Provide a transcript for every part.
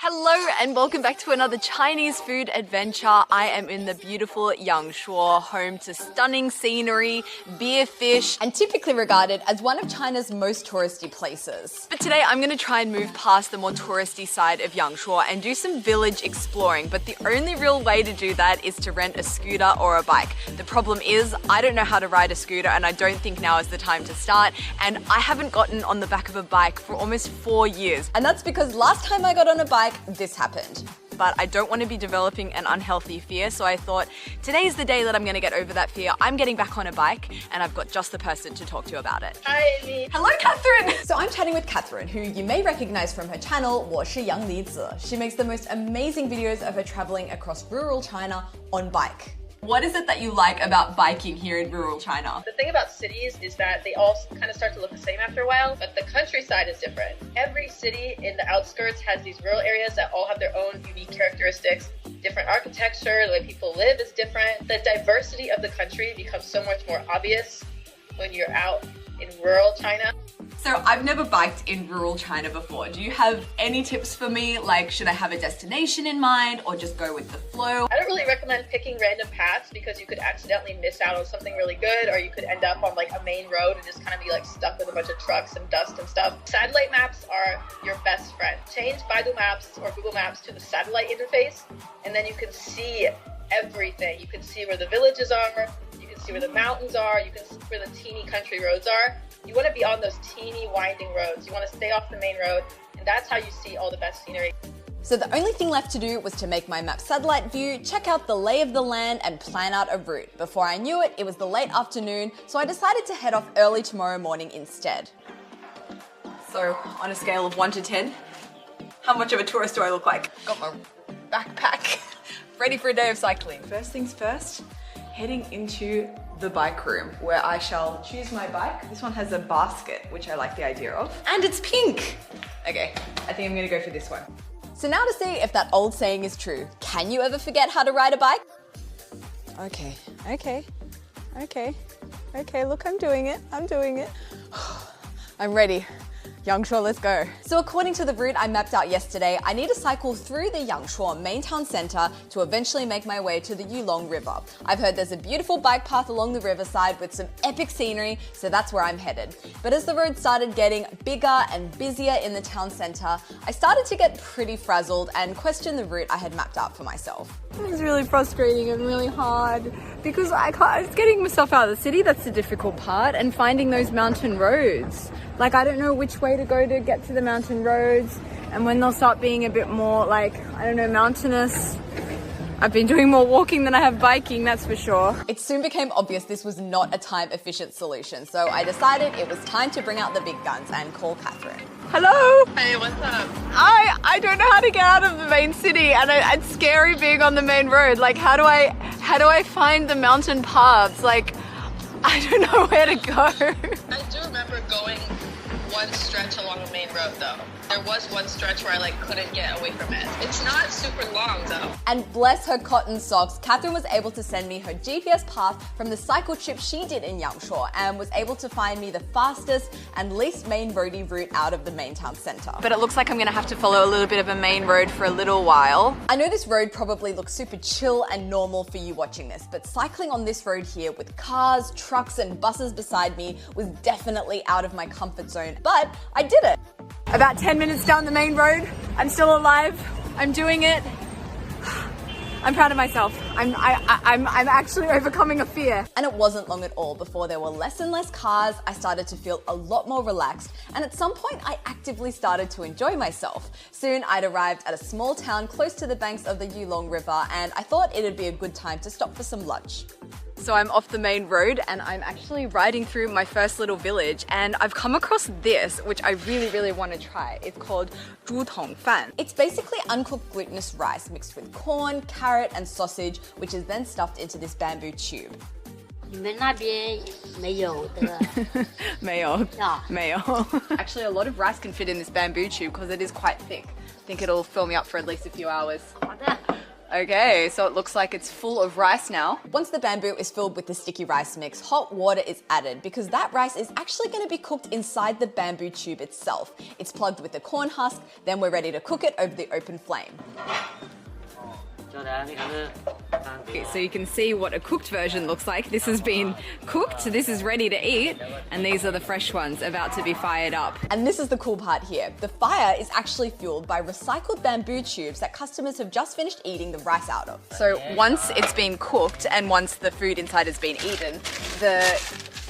Hello and welcome back to another Chinese food adventure. I am in the beautiful Yangshuo, home to stunning scenery, beer fish, and typically regarded as one of China's most touristy places. But today I'm going to try and move past the more touristy side of Yangshuo and do some village exploring, but the only real way to do that is to rent a scooter or a bike. The problem is I don't know how to ride a scooter and I don't think now is the time to start, and I haven't gotten on the back of a bike for almost 4 years. And that's because last time I got on a bike, this happened. But I don't want to be developing an unhealthy fear, so I thought today's the day that I'm going to get over that fear. I'm getting back on a bike and I've got just the person to talk to about it. Hi, Amy. Hello, Catherine! So I'm chatting with Catherine, who you may recognize from her channel, 我是杨离子. She makes the most amazing videos of her traveling across rural China on bike. What is it that you like about biking here in rural China? The thing about cities is that they all kind of start to look the same after a while, but the countryside is different. Every city in the outskirts has these rural areas that all have their own unique characteristics. Different architecture, the way people live is different. The diversity of the country becomes so much more obvious when you're out in rural China. So I've never biked in rural China before. Do you have any tips for me? Like, should I have a destination in mind or just go with the flow? I don't really recommend picking random paths because you could accidentally miss out on something really good, or you could end up on like a main road and just kind of be like stuck with a bunch of trucks and dust and stuff. Satellite maps are your best friend. Change Baidu Maps or Google Maps to the satellite interface, and then you can see everything. You can see where the villages are, you can see where the mountains are, you can see where the teeny country roads are. You want to be on those teeny winding roads. You want to stay off the main road, and that's how you see all the best scenery. So the only thing left to do was to make my map satellite view, check out the lay of the land, and plan out a route. Before I knew it, it was the late afternoon, so I decided to head off early tomorrow morning instead. So on a scale of 1 to 10, how much of a tourist do I look like? Got my backpack, ready for a day of cycling. First things first, heading into the bike room where I shall choose my bike. This one has a basket, which I like the idea of. And it's pink. Okay, I think I'm gonna go for this one. So now to see if that old saying is true. Can you ever forget how to ride a bike? Okay, look, I'm doing it. I'm ready. Yangshuo, let's go. So according to the route I mapped out yesterday, I need to cycle through the Yangshuo main town center to eventually make my way to the Yulong River. I've heard there's a beautiful bike path along the riverside with some epic scenery, so that's where I'm headed. But as the road started getting bigger and busier in the town center, I started to get pretty frazzled and question the route I had mapped out for myself. It was really frustrating and really hard because I was getting myself out of the city. That's the difficult part, and finding those mountain roads. Like, I don't know which way to go to get to the mountain roads, and when they'll start being a bit more like, I don't know, mountainous. I've been doing more walking than I have biking, that's for sure. It soon became obvious this was not a time-efficient solution, so I decided it was time to bring out the big guns and call Catherine. Hello? Hey, what's up? I don't know how to get out of the main city, and it's scary being on the main road. Like, how do I find the mountain paths? Like, I don't know where to go. I do remember going one stretch along the main road though. There was one stretch where I couldn't get away from it. It's not super long though. And bless her cotton socks, Catherine was able to send me her GPS path from the cycle trip she did in Yangshuo and was able to find me the fastest and least main roady route out of the main town center. But it looks like I'm gonna have to follow a little bit of a main road for a little while. I know this road probably looks super chill and normal for you watching this, but cycling on this road here with cars, trucks, and buses beside me was definitely out of my comfort zone, but I did it. About 10 minutes down the main road, I'm still alive. I'm doing it. I'm proud of myself. I'm actually overcoming a fear. And it wasn't long at all before there were less and less cars. I started to feel a lot more relaxed, and at some point I actively started to enjoy myself. Soon I'd arrived at a small town close to the banks of the Yulong River, and I thought it'd be a good time to stop for some lunch. So I'm off the main road and I'm actually riding through my first little village, and I've come across this, which I really want to try. It's called zhu tong fan. It's basically uncooked glutinous rice mixed with corn, carrot, and sausage, which is then stuffed into this bamboo tube. 你们那边没有的。没有. Yeah. 没有. Actually, a lot of rice can fit in this bamboo tube because it is quite thick. I think it'll fill me up for at least a few hours. 好的。Okay, so it looks like it's full of rice now. Once the bamboo is filled with the sticky rice mix, hot water is added because that rice is actually going to be cooked inside the bamboo tube itself. It's plugged with the corn husk, then we're ready to cook it over the open flame. Okay, so you can see what a cooked version looks like. This has been cooked, this is ready to eat, and these are the fresh ones about to be fired up. And this is the cool part here. The fire is actually fueled by recycled bamboo tubes that customers have just finished eating the rice out of. So once it's been cooked and once the food inside has been eaten, the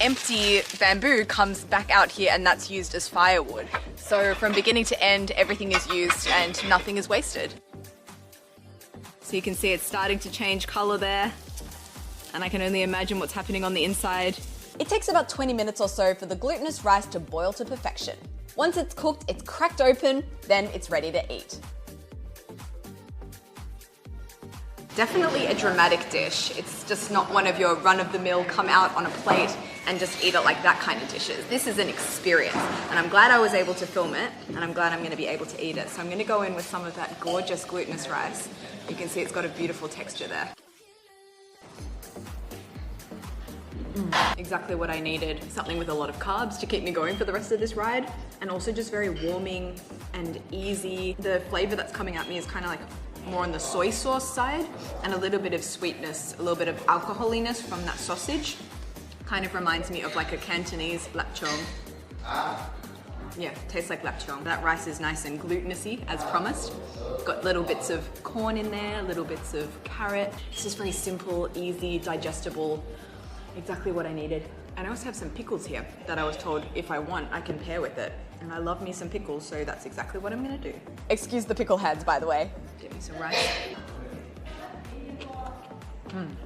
empty bamboo comes back out here and that's used as firewood. So from beginning to end, everything is used and nothing is wasted. So you can see it's starting to change color there, and I can only imagine what's happening on the inside. It takes about 20 minutes or so for the glutinous rice to boil to perfection. Once it's cooked, it's cracked open, then it's ready to eat. Definitely a dramatic dish. It's just not one of your run-of-the-mill come out on a plate and just eat it like that kind of dishes. This is an experience, and I'm glad I was able to film it, and I'm glad I'm going to be able to eat it. So I'm going to go in with some of that gorgeous glutinous rice. You can see it's got a beautiful texture there. Exactly what I needed. Something with a lot of carbs to keep me going for the rest of this ride, and also just very warming and easy. The flavor that's coming at me is kind of like more on the soy sauce side, and a little bit of sweetness, a little bit of alcoholiness from that sausage. Kind of reminds me of like a Cantonese lap chong. Yeah, tastes like lap chong. That rice is nice and glutinous-y, as promised. Got little bits of corn in there, little bits of carrot. It's just very simple, easy, digestible. Exactly what I needed. And I also have some pickles here that I was told if I want, I can pair with it. And I love me some pickles, so that's exactly what I'm gonna do. Excuse the pickle heads, by the way. Get me some rice.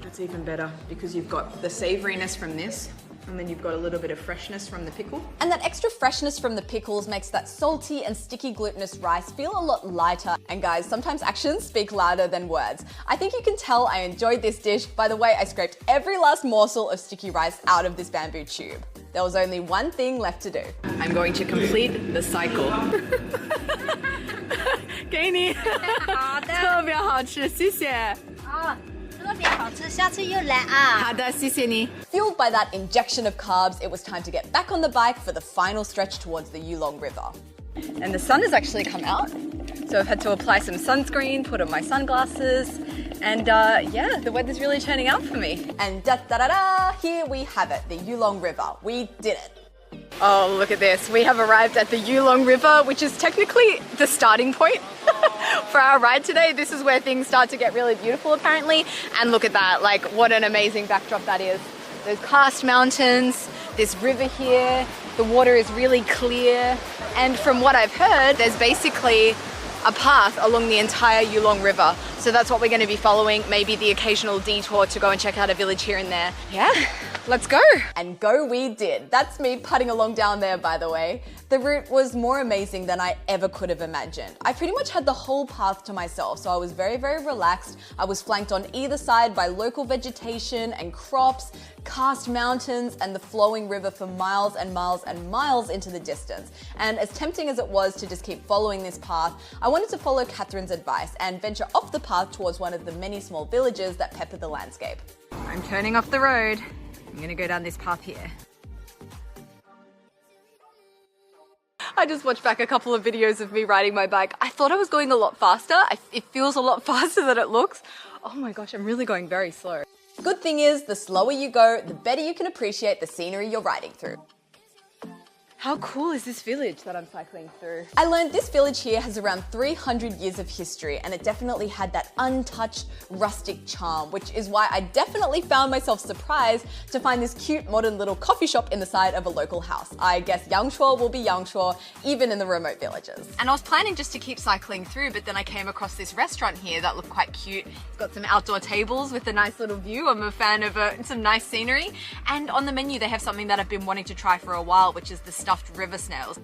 That's even better because you've got the savoriness from this, and then you've got a little bit of freshness from the pickle. And that extra freshness from the pickles makes that salty and sticky glutinous rice feel a lot lighter. And guys, sometimes actions speak louder than words. I think you can tell I enjoyed this dish by the way I scraped every last morsel of sticky rice out of this bamboo tube. There was only one thing left to do. I'm going to complete the cycle. 给你，特别好吃，谢谢。特别好吃，下次又来啊！好的，谢谢你。Fueled by that injection of carbs, it was time to get back on the bike for the final stretch towards the Yulong River. And the sun has actually come out, so I've had to apply some sunscreen, put on my sunglasses, and yeah, the weather's really turning out for me. And da-da-da-da, here we have it, the Yulong River. We did it. Oh, look at this. We have arrived at the Yulong River, which is technically the starting point for our ride today. This is where things start to get really beautiful, apparently. And look at that, like what an amazing backdrop that is. Those karst mountains, this river here, the water is really clear. And from what I've heard, there's basically a path along the entire Yulong River. So that's what we're going to be following, maybe the occasional detour to go and check out a village here and there. Yeah, let's go. And go we did. That's me putting along down there, by the way. The route was more amazing than I ever could have imagined. I pretty much had the whole path to myself, so I was very, very relaxed. I was flanked on either side by local vegetation and crops, karst mountains, and the flowing river for miles and miles and miles into the distance. And as tempting as it was to just keep following this path, I wanted to follow Catherine's advice and venture off the path towards one of the many small villages that pepper the landscape. I'm turning off the road. I'm gonna go down this path here. I just watched back a couple of videos of me riding my bike. I thought I was going a lot faster. It feels a lot faster than it looks. Oh my gosh, I'm really going very slow. Good thing is, the slower you go, the better you can appreciate the scenery you're riding through. How cool is this village that I'm cycling through? I learned this village here has around 300 years of history, and it definitely had that untouched rustic charm, which is why I definitely found myself surprised to find this cute modern little coffee shop in the side of a local house. I guess Yangshuo will be Yangshuo, even in the remote villages. And I was planning just to keep cycling through, but then I came across this restaurant here that looked quite cute. It's got some outdoor tables with a nice little view. I'm a fan of some nice scenery. And on the menu, they have something that I've been wanting to try for a while, which is the stuffed river snails.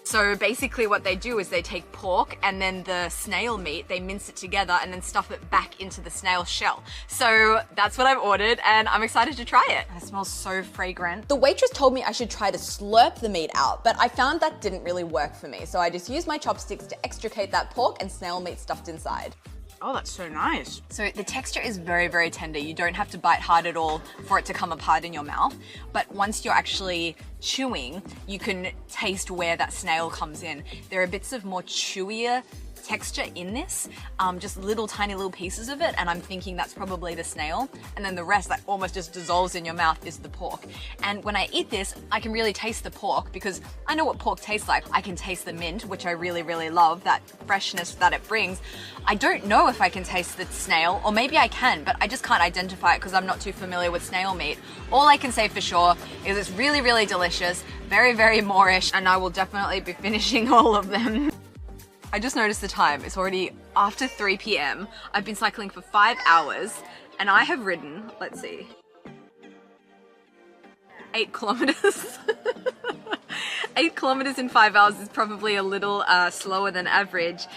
So basically what they do is they take pork and then the snail meat, they mince it together and then stuff it back into the snail shell. So that's what I've ordered and I'm excited to try it. It smells so fragrant. The waitress told me I should try to slurp the meat out, but I found that didn't really work for me. So I just used my chopsticks to extricate that pork and snail meat stuffed inside. Oh, that's so nice. So the texture is very, very tender. You don't have to bite hard at all for it to come apart in your mouth. But once you're actually chewing, you can taste where that snail comes in. There are bits of more chewier texture in this, just little tiny little pieces of it, and I'm thinking that's probably the snail, and then the rest that almost just dissolves in your mouth is the pork. And when I eat this, I can really taste the pork because I know what pork tastes like. I can taste the mint, which I really, really love, that freshness that it brings. I don't know if I can taste the snail, or maybe I can, but I just can't identify it because I'm not too familiar with snail meat. All I can say for sure is it's really, really delicious, very, very Moorish, and I will definitely be finishing all of them. I just noticed the time. It's already after 3 p.m. I've been cycling for 5 hours and I have ridden, let's see, 8 kilometers. 8 kilometers in 5 hours is probably a little slower than average.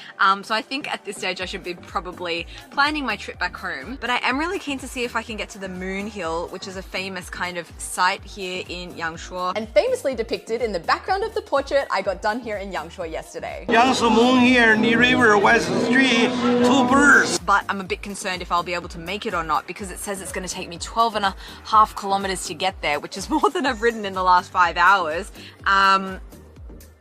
So I think at this stage I should be probably planning my trip back home. But I am really keen to see if I can get to the Moon Hill, which is a famous kind of site here in Yangshuo. And famously depicted in the background of the portrait I got done here in Yangshuo yesterday. Yangtze Moon here, Ni River, West Street, 2 birds. But I'm a bit concerned if I'll be able to make it or not because it says it's going to take me 12.5 kilometers to get there, which is more than I've ridden in the last 5 hours.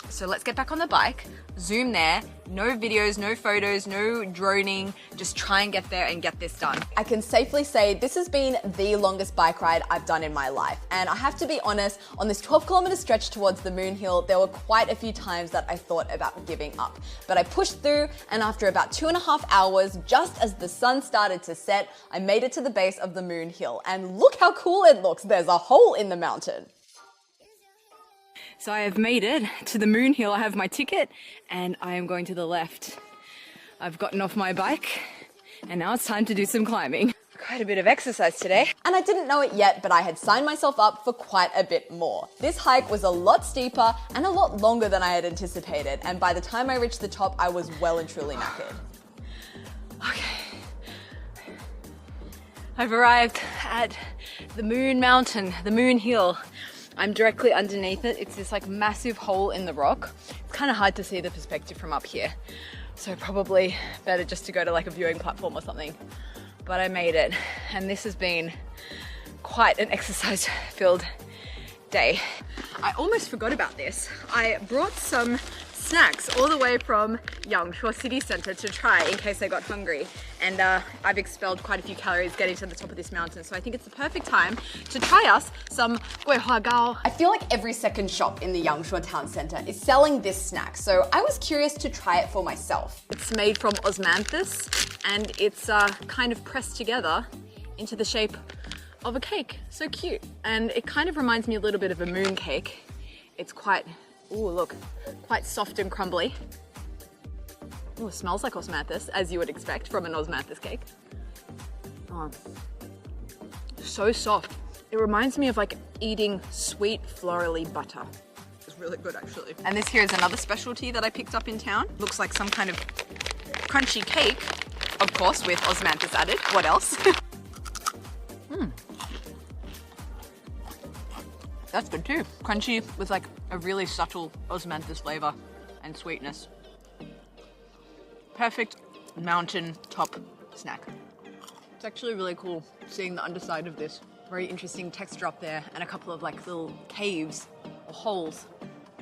So let's get back on the bike, zoom there, no videos, no photos, no droning, just try and get there and get this done. I can safely say this has been the longest bike ride I've done in my life. And I have to be honest, on this 12-kilometer stretch towards the Moon Hill, there were quite a few times that I thought about giving up. But I pushed through, and after about 2.5 hours, just as the sun started to set, I made it to the base of the Moon Hill. And look how cool it looks. There's a hole in the mountain. So I have made it to the Moon Hill. I have my ticket and I am going to the left. I've gotten off my bike and now it's time to do some climbing. Quite a bit of exercise today. And I didn't know it yet, but I had signed myself up for quite a bit more. This hike was a lot steeper and a lot longer than I had anticipated. And by the time I reached the top, I was well and truly knackered. Okay. I've arrived at the Moon Mountain, the Moon Hill. I'm directly underneath it. It's this like massive hole in the rock. It's kind of hard to see the perspective from up here. So probably better just to go to like a viewing platform or something. But I made it, and this has been quite an exercise-filled day. I almost forgot about this. I brought some snacks all the way from Yangshuo city center to try in case I got hungry. And I've expelled quite a few calories getting to the top of this mountain, so I think it's the perfect time to try us some gui hua gao. I feel like every second shop in the Yangshuo town center is selling this snack, so I was curious to try it for myself. It's made from osmanthus, and it's kind of pressed together into the shape of a cake. So cute. And it kind of reminds me a little bit of a moon cake. It's quite, ooh, look, quite soft and crumbly. Oh, it smells like osmanthus, as you would expect from an osmanthus cake. Oh, so soft. It reminds me of like eating sweet florally butter. It's really good actually. And this here is another specialty that I picked up in town. Looks like some kind of crunchy cake, of course with osmanthus added. What else? That's good too. Crunchy with like a really subtle osmanthus flavor and sweetness. Perfect mountain top snack. It's actually really cool seeing the underside of this. Very interesting texture up there and a couple of like little caves or holes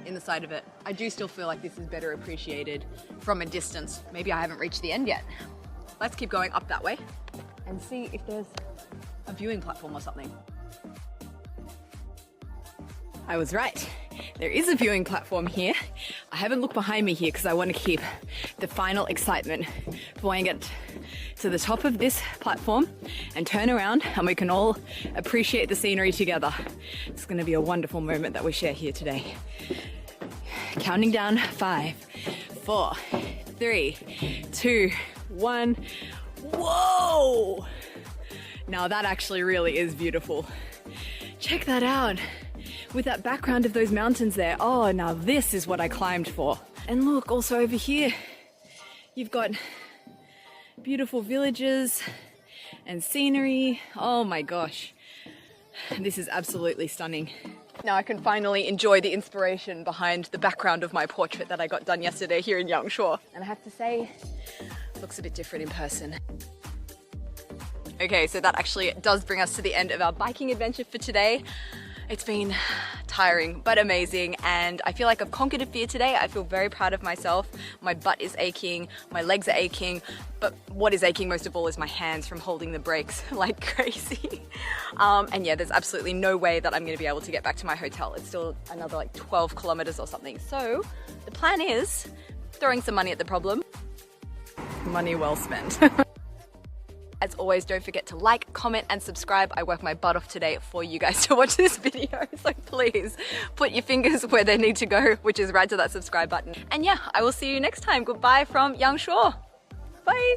in the side of it. I do still feel like this is better appreciated from a distance. Maybe I haven't reached the end yet. Let's keep going up that way and see if there's a viewing platform or something. I was right. There is a viewing platform here. I haven't looked behind me here because I want to keep the final excitement for when I get to the top of this platform and turn around and we can all appreciate the scenery together. It's going to be a wonderful moment that we share here today. Counting down 5, 4, 3, 2, 1. Whoa! Now that actually really is beautiful. Check that out. With that background of those mountains there. Oh, now this is what I climbed for. And look, also over here, you've got beautiful villages and scenery. Oh my gosh. This is absolutely stunning. Now I can finally enjoy the inspiration behind the background of my portrait that I got done yesterday here in Yangshuo. And I have to say, looks a bit different in person. Okay, so that actually does bring us to the end of our biking adventure for today. It's been tiring, but amazing, and I feel like I've conquered a fear today. I feel very proud of myself. My butt is aching, my legs are aching, but what is aching most of all is my hands from holding the brakes like crazy. And yeah, there's absolutely no way that I'm gonna be able to get back to my hotel. It's still another like 12 kilometers or something. So the plan is throwing some money at the problem. Money well spent. As always, don't forget to like, comment, and subscribe. I worked my butt off today for you guys to watch this video, so please put your fingers where they need to go, which is right to that subscribe button. And yeah, I will see you next time. Goodbye from Yangshuo. Bye.